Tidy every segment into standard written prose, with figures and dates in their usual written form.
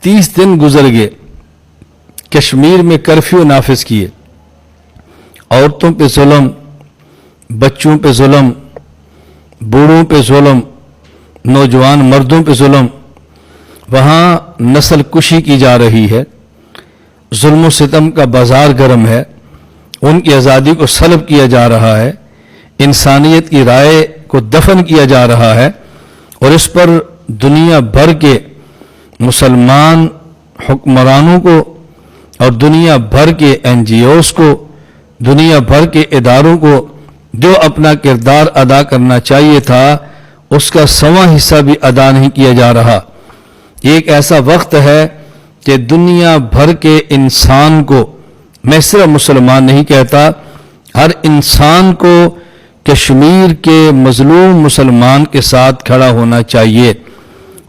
30 दिन गुजर गए, कश्मीर में कर्फ्यू नाफिज किए, औरतों पे जुल्म, बच्चों पे जुल्म, बूढ़ों पे जुल्म, नौजवान मर्दों पे जुल्म, वहाँ नस्ल कुशी की जा रही है, जुल्म सितम का बाजार गर्म है, उनकी आज़ादी को सल्ब किया जा रहा है, इंसानियत की राय को दफन किया जा रहा है, और इस पर दुनिया भर के मुसलमान हुक्मरानों को और दुनिया भर के NGOs को, दुनिया भर के इदारों को जो अपना किरदार अदा करना चाहिए था उसका 1वां हिस्सा भी अदा नहीं किया जा रहा। एक ऐसा वक्त है कि दुनिया भर के इंसान को, मैं सिर्फ मुसलमान नहीं कहता, हर इंसान को कश्मीर के मजलूम मुसलमान के साथ खड़ा होना चाहिए।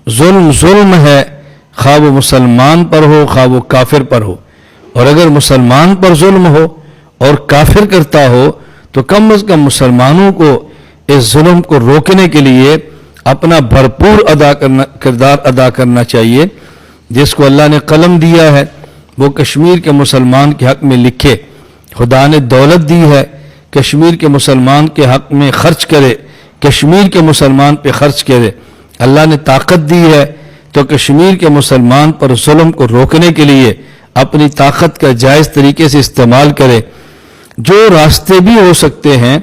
जुल्म जुल्म है, खा वो मुसलमान पर हो खा वो काफिर पर हो, और अगर मुसलमान पर जुल्म हो और काफिर करता हो तो कम से कम मुसलमानों को इस जुल्म को रोकने के लिए अपना भरपूर किरदार अदा करना चाहिए। जिसको अल्लाह ने कलम दिया है वो कश्मीर के मुसलमान के हक में लिखे। खुदा ने दौलत दी है, कश्मीर के मुसलमान के हक में खर्च करे, कश्मीर के मुसलमान पे खर्च करे। अल्लाह ने ताकत दी है तो कश्मीर के मुसलमान पर जुल्म को रोकने के लिए अपनी ताकत का जायज़ तरीके से इस्तेमाल करे। जो रास्ते भी हो सकते हैं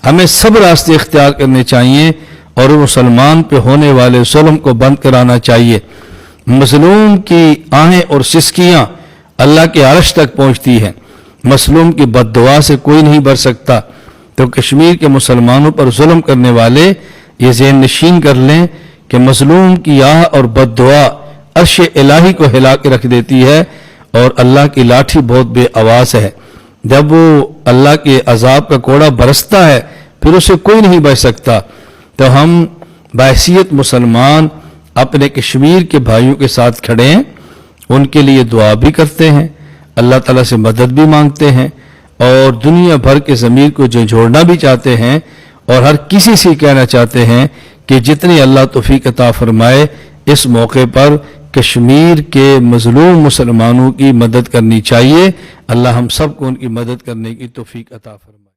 हमें सब रास्ते इख्तियार करने चाहिए और मुसलमान पे होने वाले जुल्म को बंद कराना चाहिए। मजलूम की आहें और सिसकियां अल्लाह के अर्श तक पहुंचती हैं। मजलूम की बद्दुआ से कोई नहीं बच सकता। तो कश्मीर के मुसलमानों पर जुल्म करने वाले ये ज़हन नशीन कर लें कि मजलूम की आह और बद्दुआ अर्श इलाही को हिला के रख देती है, और अल्लाह की लाठी बहुत बेआवाज़ है। जब वो अल्लाह के अजाब का कोड़ा बरसता है फिर उसे कोई नहीं बच सकता। तो हम बहैसियत मुसलमान अपने कश्मीर के भाइयों के साथ खड़े हैं, उनके लिए दुआ भी करते हैं, अल्लाह ताला से मदद भी मांगते हैं, और दुनिया भर के ज़मीर को झंझोड़ना भी चाहते हैं, और हर किसी से कहना चाहते हैं कि जितनी अल्लाह तौफीक अता फरमाए इस मौके पर कश्मीर के मजलूम मुसलमानों की मदद करनी चाहिए। अल्लाह हम सब को उनकी मदद करने की तौफीक अता फरमाए।